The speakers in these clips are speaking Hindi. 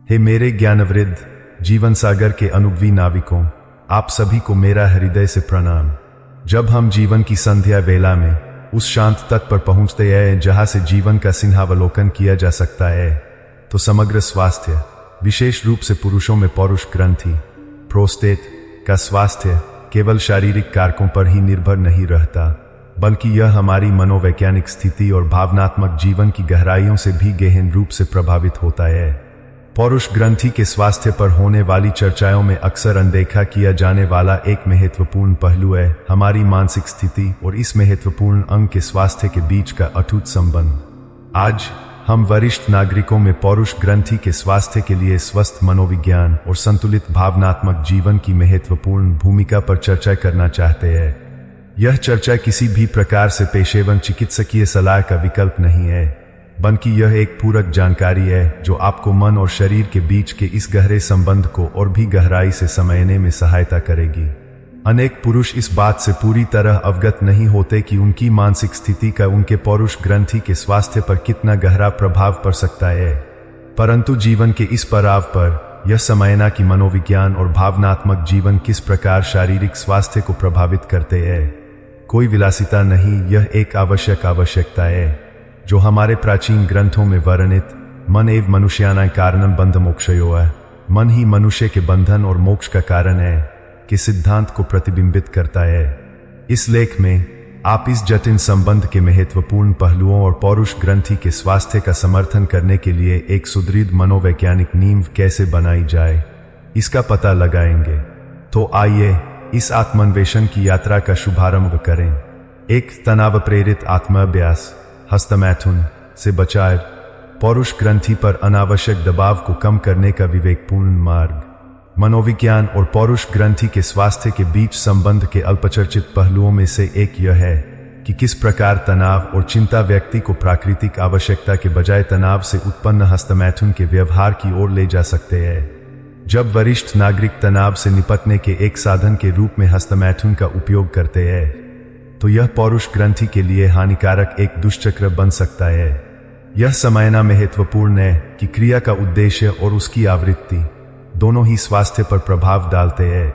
हे मेरे ज्ञानवृद्ध जीवन सागर के अनुभवी नाविकों, आप सभी को मेरा हृदय से प्रणाम। जब हम जीवन की संध्या वेला में उस शांत तट पर पहुंचते हैं जहां से जीवन का सिंहावलोकन किया जा सकता है, तो समग्र स्वास्थ्य, विशेष रूप से पुरुषों में पौरुष ग्रंथि प्रोस्टेट का स्वास्थ्य केवल शारीरिक कारकों पर ही निर्भर नहीं रहता, बल्कि यह हमारी मनोवैज्ञानिक स्थिति और भावनात्मक जीवन की गहराइयों से भी गहन रूप से प्रभावित होता है। पौरुष ग्रंथि के स्वास्थ्य पर होने वाली चर्चाओं में अक्सर अनदेखा किया जाने वाला एक महत्वपूर्ण पहलू है हमारी मानसिक स्थिति और इस महत्वपूर्ण अंग के स्वास्थ्य के बीच का अटूट संबंध। आज हम वरिष्ठ नागरिकों में पौरुष ग्रंथि के स्वास्थ्य के लिए स्वस्थ मनोविज्ञान और संतुलित भावनात्मक जीवन की महत्वपूर्ण भूमिका पर चर्चा करना चाहते हैं। यह चर्चा किसी भी प्रकार से पेशेवर चिकित्सकीय सलाह का विकल्प नहीं है, बल्कि यह एक पूरक जानकारी है जो आपको मन और शरीर के बीच के इस गहरे संबंध को और भी गहराई से समझने में सहायता करेगी। अनेक पुरुष इस बात से पूरी तरह अवगत नहीं होते कि उनकी मानसिक स्थिति का उनके पौरुष ग्रंथि के स्वास्थ्य पर कितना गहरा प्रभाव पड़ सकता है, परंतु जीवन के इस पड़ाव पर यह समझना कि मनोविज्ञान और भावनात्मक जीवन किस प्रकार शारीरिक स्वास्थ्य को प्रभावित करते हैं, कोई विलासिता नहीं, यह एक आवश्यकता है जो हमारे प्राचीन ग्रंथों में वर्णित मन एवं मनुष्यानां कारणं बंध मोक्षयो है, मन ही मनुष्य के बंधन और मोक्ष का कारण है, के सिद्धांत को प्रतिबिंबित करता है। इस लेख में आप इस जटिल संबंध के महत्वपूर्ण पहलुओं और पौरुष ग्रंथि के स्वास्थ्य का समर्थन करने के लिए एक सुदृढ़ मनोवैज्ञानिक नींव कैसे बनाई जाए, इसका पता लगाएंगे। तो आइए इस आत्मान्वेषण की यात्रा का शुभारंभ करें। एक तनाव प्रेरित आत्माभ्यास, हस्तमैथुन से बचाव, पौरुष ग्रंथि पर अनावश्यक दबाव को कम करने का विवेकपूर्ण मार्ग। मनोविज्ञान और पौरुष ग्रंथि के स्वास्थ्य के बीच संबंध के अल्पचर्चित पहलुओं में से एक यह है कि किस प्रकार तनाव और चिंता व्यक्ति को प्राकृतिक आवश्यकता के बजाय तनाव से उत्पन्न हस्तमैथुन के व्यवहार की ओर ले जा सकते हैं। जब वरिष्ठ नागरिक तनाव से निपटने के एक साधन के रूप में हस्तमैथुन का उपयोग करते हैं, तो यह पौरुष ग्रंथि के लिए हानिकारक एक दुष्चक्र बन सकता है। यह समझना महत्वपूर्ण है कि क्रिया का उद्देश्य और उसकी आवृत्ति दोनों ही स्वास्थ्य पर प्रभाव डालते हैं।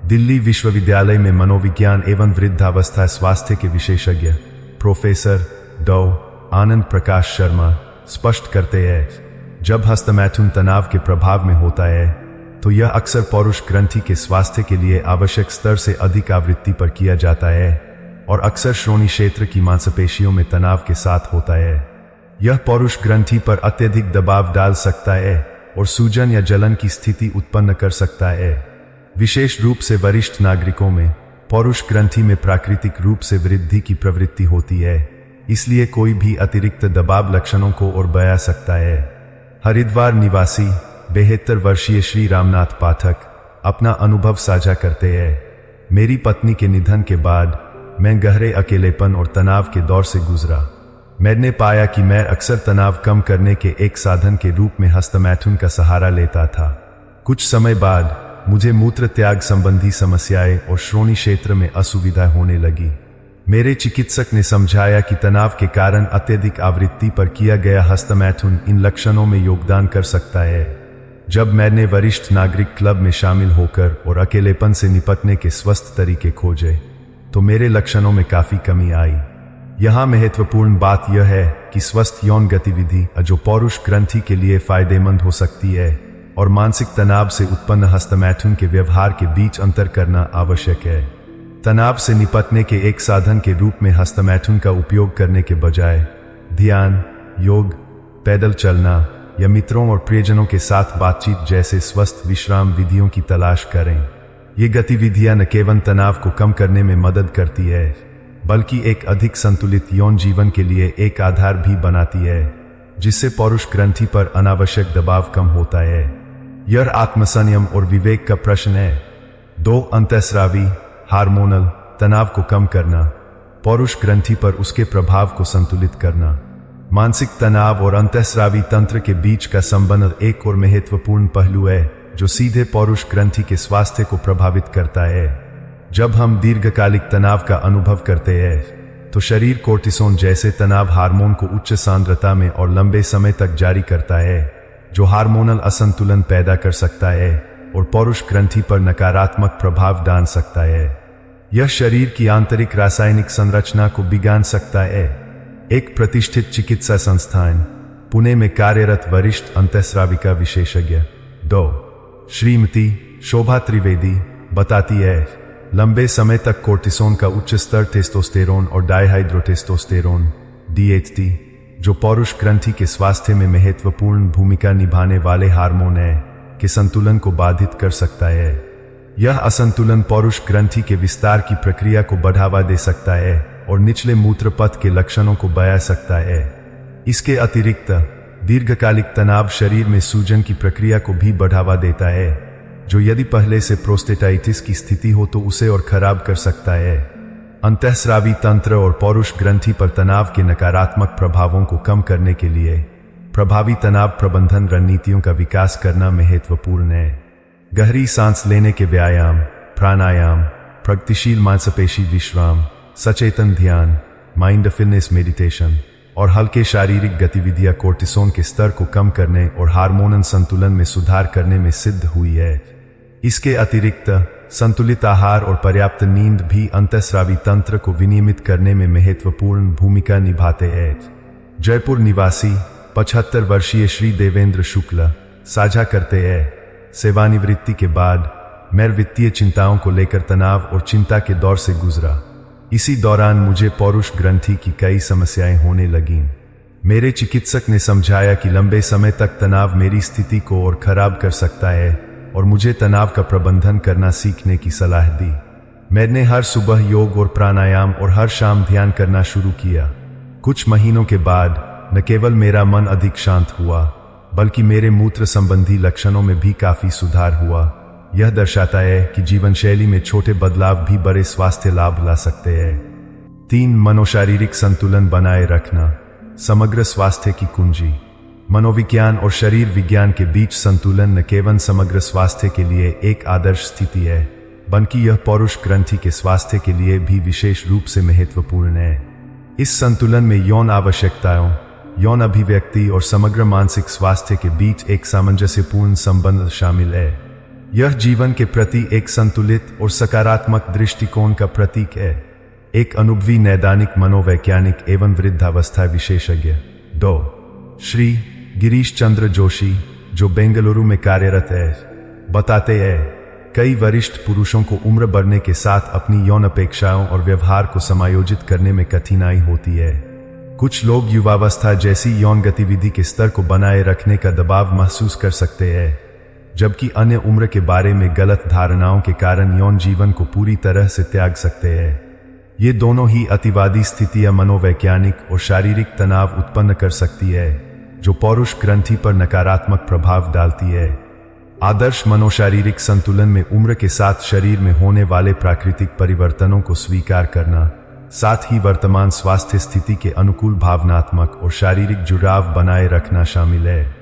दिल्ली विश्वविद्यालय में मनोविज्ञान एवं वृद्धावस्था स्वास्थ्य के विशेषज्ञ प्रोफेसर डॉ आनंद प्रकाश शर्मा स्पष्ट करते हैं, जब हस्तमैथुन तनाव के प्रभाव में होता है तो यह अक्सर पौरुष ग्रंथि के स्वास्थ्य के लिए आवश्यक स्तर से अधिक आवृत्ति पर किया जाता है और अक्सर श्रोणि क्षेत्र की मांसपेशियों में तनाव के साथ होता है। यह पौरुष ग्रंथि पर अत्यधिक दबाव डाल सकता है और सूजन या जलन की स्थिति उत्पन्न कर सकता है। विशेष रूप से वरिष्ठ नागरिकों में पौरुष ग्रंथि में प्राकृतिक रूप से वृद्धि की प्रवृत्ति होती है, इसलिए कोई भी अतिरिक्त दबाव लक्षणों को और बढ़ा सकता है। हरिद्वार निवासी 72 वर्षीय श्री रामनाथ पाठक अपना अनुभव साझा करते हैं। मेरी पत्नी के निधन के बाद मैं गहरे अकेलेपन और तनाव के दौर से गुजरा। मैंने पाया कि मैं अक्सर तनाव कम करने के एक साधन के रूप में हस्तमैथुन का सहारा लेता था। कुछ समय बाद मुझे मूत्र त्याग संबंधी समस्याएं और श्रोणि क्षेत्र में असुविधा होने लगी। मेरे चिकित्सक ने समझाया कि तनाव के कारण अत्यधिक आवृत्ति पर किया गया हस्तमैथुन इन लक्षणों में योगदान कर सकता है। जब मैंने वरिष्ठ नागरिक क्लब में शामिल होकर और अकेलेपन से निपटने के स्वस्थ तरीके खोजे, तो मेरे लक्षणों में काफी कमी आई। यहाँ महत्वपूर्ण बात यह है कि स्वस्थ यौन गतिविधि जो पौरुष ग्रंथि के लिए फायदेमंद हो सकती है और मानसिक तनाव से उत्पन्न हस्तमैथुन के व्यवहार के बीच अंतर करना आवश्यक है। तनाव से निपटने के एक साधन के रूप में हस्तमैथुन का उपयोग करने के बजाय ध्यान, योग, पैदल चलना या मित्रों और प्रियजनों के साथ बातचीत जैसे स्वस्थ विश्राम विधियों की तलाश करें। ये गतिविधियां न केवल तनाव को कम करने में मदद करती है, बल्कि एक अधिक संतुलित यौन जीवन के लिए एक आधार भी बनाती है, जिससे पौरुष ग्रंथि पर अनावश्यक दबाव कम होता है। यह आत्मसंयम और विवेक का प्रश्न है। 2 अंतःस्रावी हार्मोनल तनाव को कम करना, पौरुष ग्रंथि पर उसके प्रभाव को संतुलित करना। मानसिक तनाव और अंतःस्रावी तंत्र के बीच का संबंध एक और महत्वपूर्ण पहलू है जो सीधे पौरुष ग्रंथि के स्वास्थ्य को प्रभावित करता है। जब हम दीर्घकालिक तनाव का अनुभव करते हैं तो शरीर कोर्टिसोन जैसे तनाव हार्मोन को उच्च सांद्रता में और लंबे समय तक जारी करता है, जो हार्मोनल असंतुलन पैदा कर सकता है और पौरुष ग्रंथि पर नकारात्मक प्रभाव डाल सकता है। यह शरीर की आंतरिक रासायनिक संरचना को बिगाड़ सकता है। एक प्रतिष्ठित चिकित्सा संस्थान पुणे में कार्यरत वरिष्ठ अंतःस्राविका विशेषज्ञ श्रीमती शोभा त्रिवेदी बताती है, लंबे समय तक कोर्टिसोन का उच्च स्तर टेस्टोस्टेरोन और डायहाइड्रोटेस्टोस्टेरोन DHT, जो पौरुष ग्रंथि के स्वास्थ्य में महत्वपूर्ण भूमिका निभाने वाले हार्मोन है, के संतुलन को बाधित कर सकता है। यह असंतुलन पौरुष ग्रंथि के विस्तार की प्रक्रिया को बढ़ावा दे सकता है और निचले मूत्र पथ के लक्षणों को बढ़ा सकता है। इसके अतिरिक्त दीर्घकालिक तनाव शरीर में सूजन की प्रक्रिया को भी बढ़ावा देता है, जो यदि पहले से प्रोस्टेटाइटिस की स्थिति हो तो उसे और खराब कर सकता है। अंतःस्रावी तंत्र और पौरुष ग्रंथि पर तनाव के नकारात्मक प्रभावों को कम करने के लिए प्रभावी तनाव प्रबंधन रणनीतियों का विकास करना महत्वपूर्ण है। गहरी सांस लेने के व्यायाम, प्राणायाम, प्रगतिशील मांसपेशी विश्राम, सचेतन ध्यान, माइंडफुलनेस मेडिटेशन और हल्के शारीरिक गतिविधियां कोर्टिसोन के स्तर को कम करने और हार्मोनल संतुलन में सुधार करने में सिद्ध हुई है। इसके अतिरिक्त संतुलित आहार और पर्याप्त नींद भी अंतःस्रावी तंत्र को विनियमित करने में महत्वपूर्ण भूमिका निभाते हैं। जयपुर निवासी 75 वर्षीय श्री देवेंद्र शुक्ला साझा करते हैं, सेवानिवृत्ति के बाद मैं वित्तीय चिंताओं को लेकर तनाव और चिंता के दौर से गुजरा। इसी दौरान मुझे पौरुष ग्रंथि की कई समस्याएं होने लगीं। मेरे चिकित्सक ने समझाया कि लंबे समय तक तनाव मेरी स्थिति को और खराब कर सकता है और मुझे तनाव का प्रबंधन करना सीखने की सलाह दी। मैंने हर सुबह योग और प्राणायाम और हर शाम ध्यान करना शुरू किया। कुछ महीनों के बाद न केवल मेरा मन अधिक शांत हुआ, बल्कि मेरे मूत्र संबंधी लक्षणों में भी काफी सुधार हुआ। यह दर्शाता है कि जीवन शैली में छोटे बदलाव भी बड़े स्वास्थ्य लाभ ला सकते हैं। 3 मनोशारीरिक संतुलन बनाए रखना समग्र स्वास्थ्य की कुंजी। मनोविज्ञान और शरीर विज्ञान के बीच संतुलन न केवल समग्र स्वास्थ्य के लिए एक आदर्श स्थिति है, बल्कि यह पौरुष ग्रंथि के स्वास्थ्य के लिए भी विशेष रूप से महत्वपूर्ण है। इस संतुलन में यौन आवश्यकताओं, यौन अभिव्यक्ति और समग्र मानसिक स्वास्थ्य के बीच एक सामंजस्यपूर्ण संबंध शामिल है। यह जीवन के प्रति एक संतुलित और सकारात्मक दृष्टिकोण का प्रतीक है। एक अनुभवी नैदानिक मनोवैज्ञानिक एवं वृद्धावस्था विशेषज्ञ श्री गिरीश चंद्र जोशी, जो बेंगलुरु में कार्यरत है, बताते हैं, कई वरिष्ठ पुरुषों को उम्र बढ़ने के साथ अपनी यौन अपेक्षाओं और व्यवहार को समायोजित करने में कठिनाई होती है। कुछ लोग युवावस्था जैसी यौन गतिविधि के स्तर को बनाए रखने का दबाव महसूस कर सकते हैं, जबकि अन्य उम्र के बारे में गलत धारणाओं के कारण यौन जीवन को पूरी तरह से त्याग सकते हैं। ये दोनों ही अतिवादी स्थितियां मनोवैज्ञानिक और शारीरिक तनाव उत्पन्न कर सकती है, जो पौरुष ग्रंथि पर नकारात्मक प्रभाव डालती है। आदर्श मनोशारीरिक संतुलन में उम्र के साथ शरीर में होने वाले प्राकृतिक परिवर्तनों को स्वीकार करना, साथ ही वर्तमान स्वास्थ्य स्थिति के अनुकूल भावनात्मक और शारीरिक जुड़ाव बनाए रखना शामिल है।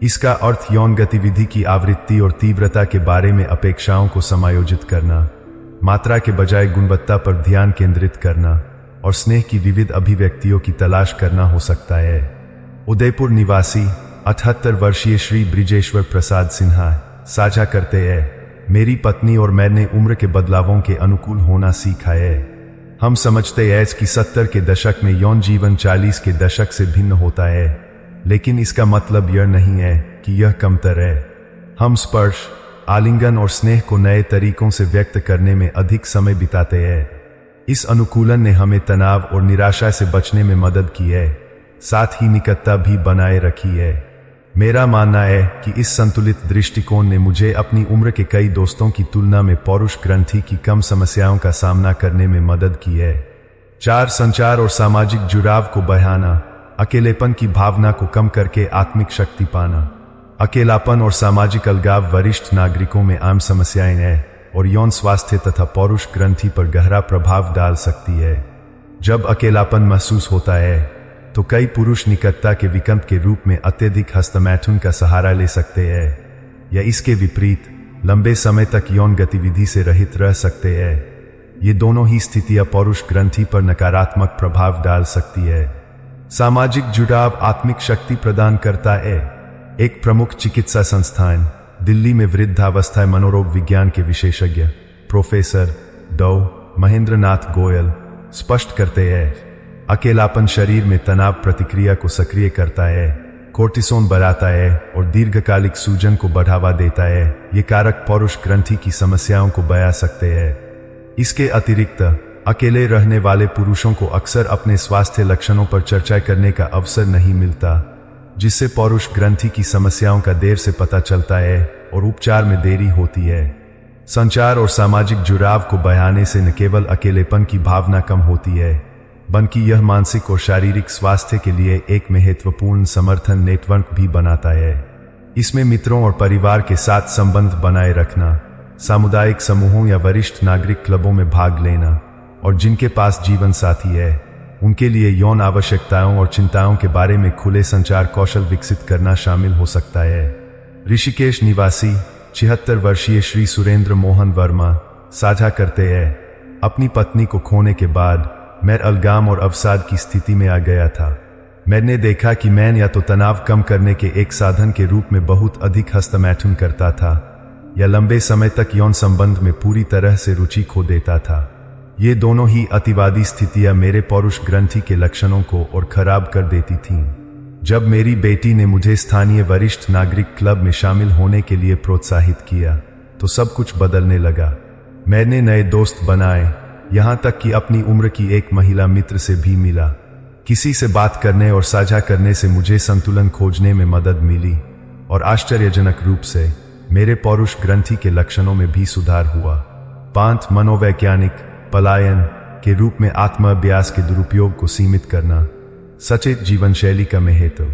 इसका अर्थ यौन गतिविधि की आवृत्ति और तीव्रता के बारे में अपेक्षाओं को समायोजित करना, मात्रा के बजाय गुणवत्ता पर ध्यान केंद्रित करना और स्नेह की विविध अभिव्यक्तियों की तलाश करना हो सकता है। उदयपुर निवासी 78 वर्षीय श्री ब्रिजेश्वर प्रसाद सिन्हा साझा करते हैं, मेरी पत्नी और मैंने उम्र के बदलावों के अनुकूल होना सीखा है। हम समझते हैं कि 70 के दशक में यौन जीवन 40 के दशक से भिन्न होता है, लेकिन इसका मतलब यह नहीं है कि यह कमतर है। हम स्पर्श, आलिंगन और स्नेह को नए तरीकों से व्यक्त करने में अधिक समय बिताते हैं। इस अनुकूलन ने हमें तनाव और निराशा से बचने में मदद की है, साथ ही निकटता भी बनाए रखी है। मेरा मानना है कि इस संतुलित दृष्टिकोण ने मुझे अपनी उम्र के कई दोस्तों की तुलना में पौरुष ग्रंथि की कम समस्याओं का सामना करने में मदद की है। 4 संचार और सामाजिक जुड़ाव को बढ़ाना, अकेलेपन की भावना को कम करके आत्मिक शक्ति पाना। अकेलापन और सामाजिक अलगाव वरिष्ठ नागरिकों में आम समस्याएं हैं और यौन स्वास्थ्य तथा पौरुष ग्रंथि पर गहरा प्रभाव डाल सकती है। जब अकेलापन महसूस होता है तो कई पुरुष निकटता के विकल्प के रूप में अत्यधिक हस्तमैथुन का सहारा ले सकते हैं, या इसके विपरीत लंबे समय तक यौन गतिविधि से रहित रह सकते हैं। ये दोनों ही स्थितियां पौरुष ग्रंथि पर नकारात्मक प्रभाव डाल सकती है। सामाजिक जुड़ाव आत्मिक शक्ति प्रदान करता है। एक प्रमुख चिकित्सा संस्थान दिल्ली में वृद्धावस्था मनोरोग विज्ञान के विशेषज्ञ प्रोफेसर डॉ महेंद्र नाथ गोयल स्पष्ट करते हैं, अकेलापन शरीर में तनाव प्रतिक्रिया को सक्रिय करता है, कोर्टिसोन बढ़ाता है और दीर्घकालिक सूजन को बढ़ावा देता है। ये कारक पौरुष ग्रंथि की समस्याओं को बढ़ा सकते हैं। इसके अतिरिक्त अकेले रहने वाले पुरुषों को अक्सर अपने स्वास्थ्य लक्षणों पर चर्चा करने का अवसर नहीं मिलता, जिससे पौरुष ग्रंथि की समस्याओं का देर से पता चलता है और उपचार में देरी होती है। संचार और सामाजिक जुड़ाव को बढ़ाने से न केवल अकेलेपन की भावना कम होती है, बल्कि यह मानसिक और शारीरिक स्वास्थ्य के लिए एक महत्वपूर्ण समर्थन नेटवर्क भी बनाता है। इसमें मित्रों और परिवार के साथ संबंध बनाए रखना, सामुदायिक समूहों या वरिष्ठ नागरिक क्लबों में भाग लेना और जिनके पास जीवन साथी है, उनके लिए यौन आवश्यकताओं और चिंताओं के बारे में खुले संचार कौशल विकसित करना शामिल हो सकता है। ऋषिकेश निवासी 76 वर्षीय श्री सुरेंद्र मोहन वर्मा साझा करते हैं, अपनी पत्नी को खोने के बाद मैं अलगाम और अवसाद की स्थिति में आ गया था। मैंने देखा कि मैं या तो तनाव कम करने के एक साधन के रूप में बहुत अधिक हस्तमैथुन करता था या लंबे समय तक यौन संबंध में पूरी तरह से रुचि खो देता था। ये दोनों ही अतिवादी स्थितियां मेरे पौरुष ग्रंथि के लक्षणों को और खराब कर देती थीं। जब मेरी बेटी ने मुझे स्थानीय वरिष्ठ नागरिक क्लब में शामिल होने के लिए प्रोत्साहित किया तो सब कुछ बदलने लगा। मैंने नए दोस्त बनाए, यहां तक कि अपनी उम्र की एक महिला मित्र से भी मिला। किसी से बात करने और साझा करने से मुझे संतुलन खोजने में मदद मिली और आश्चर्यजनक रूप से मेरे पौरुष ग्रंथि के लक्षणों में भी सुधार हुआ। 5 मनोवैज्ञानिक पलायन के रूप में आत्माभ्यास के दुरुपयोग को सीमित करना। सचेत जीवन शैली का महत्व।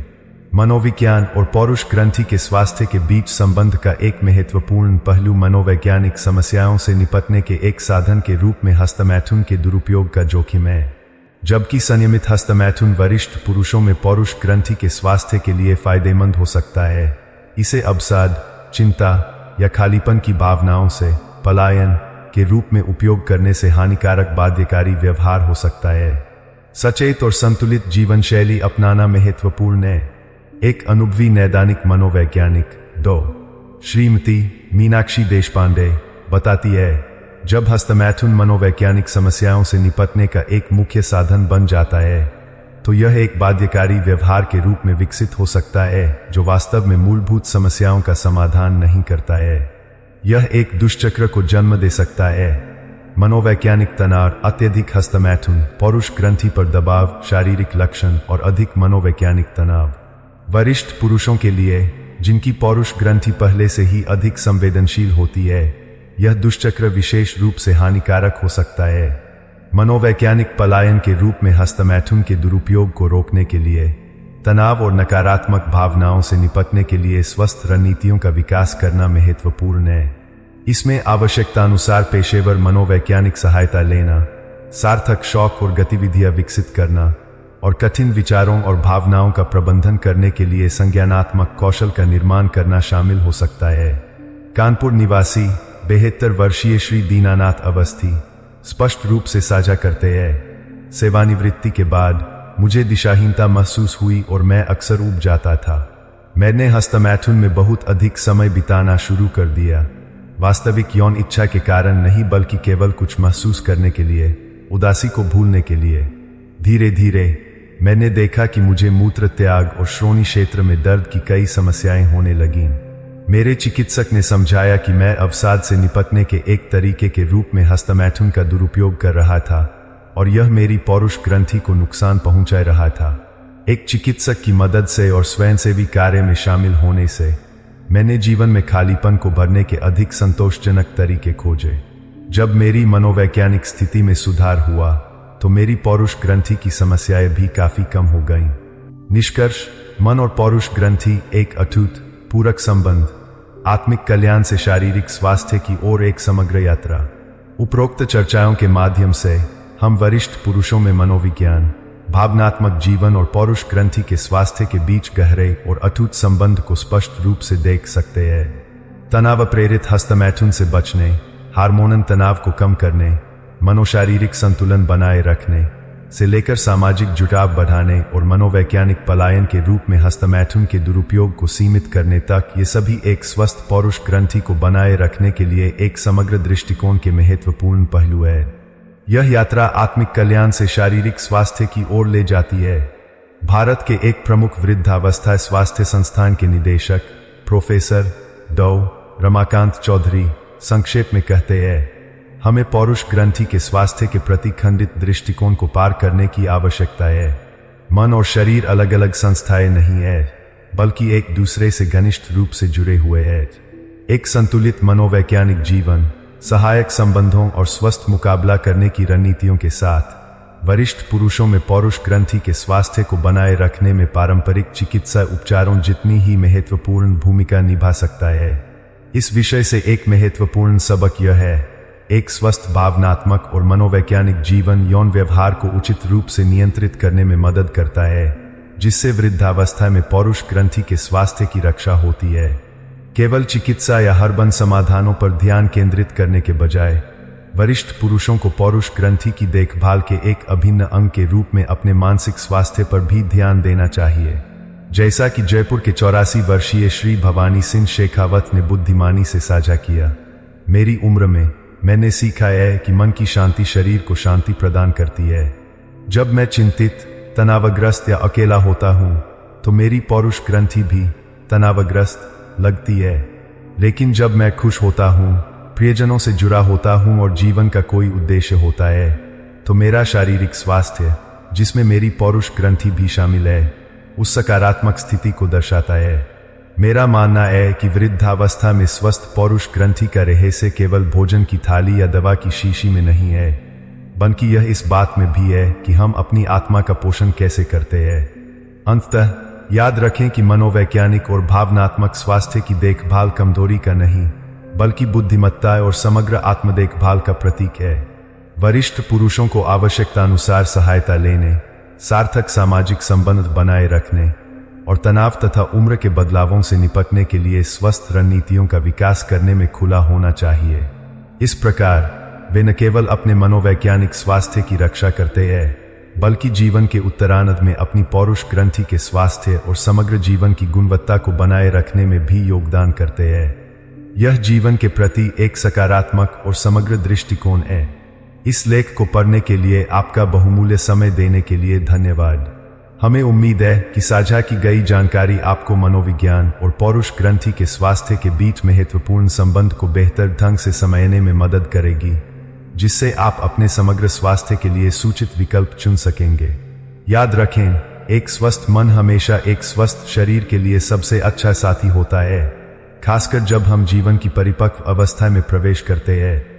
मनोविज्ञान और पौरुष ग्रंथि के स्वास्थ्य के बीच संबंध का एक महत्वपूर्ण पहलू मनोवैज्ञानिक समस्याओं से निपटने के एक साधन के रूप में हस्तमैथुन के दुरुपयोग का जोखिम है। जबकि संयमित हस्तमैथुन वरिष्ठ पुरुषों में पौरुष ग्रंथि के स्वास्थ्य के लिए फायदेमंद हो सकता है, इसे अवसाद, चिंता या खालीपन की भावनाओं से पलायन के रूप में उपयोग करने से हानिकारक बाध्यकारी व्यवहार हो सकता है। सचेत और संतुलित जीवन शैली अपनाना महत्वपूर्ण है। एक अनुभवी नैदानिक मनोवैज्ञानिक डॉ श्रीमती मीनाक्षी देशपांडे बताती है, जब हस्तमैथुन मनोवैज्ञानिक समस्याओं से निपटने का एक मुख्य साधन बन जाता है तो यह एक बाध्यकारी व्यवहार के रूप में विकसित हो सकता है जो वास्तव में मूलभूत समस्याओं का समाधान नहीं करता है। यह एक दुष्चक्र को जन्म दे सकता है। मनोवैज्ञानिक तनाव, अत्यधिक हस्तमैथुन, पौरुष ग्रंथि पर दबाव, शारीरिक लक्षण और अधिक मनोवैज्ञानिक तनाव। वरिष्ठ पुरुषों के लिए जिनकी पौरुष ग्रंथि पहले से ही अधिक संवेदनशील होती है, यह दुष्चक्र विशेष रूप से हानिकारक हो सकता है। मनोवैज्ञानिक पलायन के रूप में हस्तमैथुन के दुरुपयोग को रोकने के लिए तनाव और नकारात्मक भावनाओं से निपटने के लिए स्वस्थ रणनीतियों का विकास करना महत्वपूर्ण है। इसमें आवश्यकतानुसार पेशेवर मनोवैज्ञानिक सहायता लेना, सार्थक शौक और गतिविधियां विकसित करना और कठिन विचारों और भावनाओं का प्रबंधन करने के लिए संज्ञानात्मक कौशल का निर्माण करना शामिल हो सकता है। कानपुर निवासी 72 वर्षीय श्री दीनानाथ अवस्थी स्पष्ट रूप से साझा करते हैं, सेवानिवृत्ति के बाद मुझे दिशाहीनता महसूस हुई और मैं अक्सर ऊब जाता था। मैंने हस्तमैथुन में बहुत अधिक समय बिताना शुरू कर दिया, वास्तविक यौन इच्छा के कारण नहीं बल्कि केवल कुछ महसूस करने के लिए, उदासी को भूलने के लिए। धीरे धीरे मैंने देखा कि मुझे मूत्र त्याग और श्रोणि क्षेत्र में दर्द की कई समस्याएं होने लगीं। मेरे चिकित्सक ने समझाया कि मैं अवसाद से निपटने के एक तरीके के रूप में हस्तमैथुन का दुरुपयोग कर रहा था और यह मेरी पौरुष ग्रंथि को नुकसान पहुंचा रहा था। एक चिकित्सक की मदद से और स्वयंसेवी कार्य में शामिल होने से मैंने जीवन में खालीपन को भरने के अधिक संतोषजनक तरीके खोजे। जब मेरी मनोवैज्ञानिक स्थिति में सुधार हुआ तो मेरी पौरुष ग्रंथि की समस्याएं भी काफी कम हो गईं। निष्कर्ष, मन और पौरुष ग्रंथि एक अटूट पूरक संबंध, आत्मिक कल्याण से शारीरिक स्वास्थ्य की ओर एक समग्र यात्रा। उपरोक्त चर्चाओं के माध्यम से हम वरिष्ठ पुरुषों में मनोविज्ञान, भावनात्मक जीवन और पौरुष ग्रंथि के स्वास्थ्य के बीच गहरे और अटूट संबंध को स्पष्ट रूप से देख सकते हैं। तनाव प्रेरित हस्तमैथुन से बचने, हार्मोनल तनाव को कम करने, मनोशारीरिक संतुलन बनाए रखने से लेकर सामाजिक जुटाव बढ़ाने और मनोवैज्ञानिक पलायन के रूप में हस्तमैथुन के दुरुपयोग को सीमित करने तक, ये सभी एक स्वस्थ पौरुष ग्रंथि को बनाए रखने के लिए एक समग्र दृष्टिकोण के महत्वपूर्ण पहलू है। यह यात्रा आत्मिक कल्याण से शारीरिक स्वास्थ्य की ओर ले जाती है। भारत के एक प्रमुख वृद्धावस्था स्वास्थ्य संस्थान के निदेशक प्रोफेसर डॉ. रमाकांत चौधरी संक्षेप में कहते हैं, हमें पौरुष ग्रंथि के स्वास्थ्य के प्रति खंडित दृष्टिकोण को पार करने की आवश्यकता है। मन और शरीर अलग अलग संस्थाएं नहीं है, बल्कि एक दूसरे से घनिष्ठ रूप से जुड़े हुए हैं। एक संतुलित मनोवैज्ञानिक जीवन, सहायक संबंधों और स्वस्थ मुकाबला करने की रणनीतियों के साथ वरिष्ठ पुरुषों में पौरुष ग्रंथि के स्वास्थ्य को बनाए रखने में पारंपरिक चिकित्सा उपचारों जितनी ही महत्वपूर्ण भूमिका निभा सकता है। इस विषय से एक महत्वपूर्ण सबक यह है, एक स्वस्थ भावनात्मक और मनोवैज्ञानिक जीवन यौन व्यवहार को उचित रूप से नियंत्रित करने में मदद करता है, जिससे वृद्धावस्था में पौरुष ग्रंथि के स्वास्थ्य की रक्षा होती है। केवल चिकित्सा या हर्बल समाधानों पर ध्यान केंद्रित करने के बजाय वरिष्ठ पुरुषों को पौरुष ग्रंथि की देखभाल के एक अभिन्न अंग के रूप में अपने मानसिक स्वास्थ्य पर भी ध्यान देना चाहिए। जैसा कि जयपुर के 84 वर्षीय श्री भवानी सिंह शेखावत ने बुद्धिमानी से साझा किया, मेरी उम्र में मैंने सीखा है कि मन की शांति शरीर को शांति प्रदान करती है। जब मैं चिंतित, तनावग्रस्त या अकेला होता हूं, तो मेरी पौरुष ग्रंथि भी तनावग्रस्त लगती है। लेकिन जब मैं खुश होता हूं, प्रियजनों से जुड़ा होता हूं और जीवन का कोई उद्देश्य होता है, तो मेरा शारीरिक स्वास्थ्य, जिसमें मेरी पौरुष ग्रंथि भी शामिल है, उस सकारात्मक स्थिति को दर्शाता है। मेरा मानना है कि वृद्धावस्था में स्वस्थ पौरुष ग्रंथि का रहस्य केवल भोजन की थाली या दवा की शीशी में नहीं है, बल्कि यह इस बात में भी है कि हम अपनी आत्मा का पोषण कैसे करते हैं। अंततः याद रखें कि मनोवैज्ञानिक और भावनात्मक स्वास्थ्य की देखभाल कमजोरी का नहीं, बल्कि बुद्धिमत्ता और समग्र आत्म देखभाल का प्रतीक है। वरिष्ठ पुरुषों को आवश्यकतानुसार सहायता लेने, सार्थक सामाजिक संबंध बनाए रखने और तनाव तथा उम्र के बदलावों से निपटने के लिए स्वस्थ रणनीतियों का विकास करने में खुला होना चाहिए। इस प्रकार वे न केवल अपने मनोवैज्ञानिक स्वास्थ्य की रक्षा करते हैं, बल्कि जीवन के उत्तरार्ध में अपनी पौरुष ग्रंथि के स्वास्थ्य और समग्र जीवन की गुणवत्ता को बनाए रखने में भी योगदान करते हैं। यह जीवन के प्रति एक सकारात्मक और समग्र दृष्टिकोण है। इस लेख को पढ़ने के लिए आपका बहुमूल्य समय देने के लिए धन्यवाद। हमें उम्मीद है कि साझा की गई जानकारी आपको मनोविज्ञान और पौरुष ग्रंथि के स्वास्थ्य के बीच महत्वपूर्ण संबंध को बेहतर ढंग से समझने में मदद करेगी, जिससे आप अपने समग्र स्वास्थ्य के लिए सूचित विकल्प चुन सकेंगे। याद रखें, एक स्वस्थ मन हमेशा एक स्वस्थ शरीर के लिए सबसे अच्छा साथी होता है, खासकर जब हम जीवन की परिपक्व अवस्था में प्रवेश करते हैं।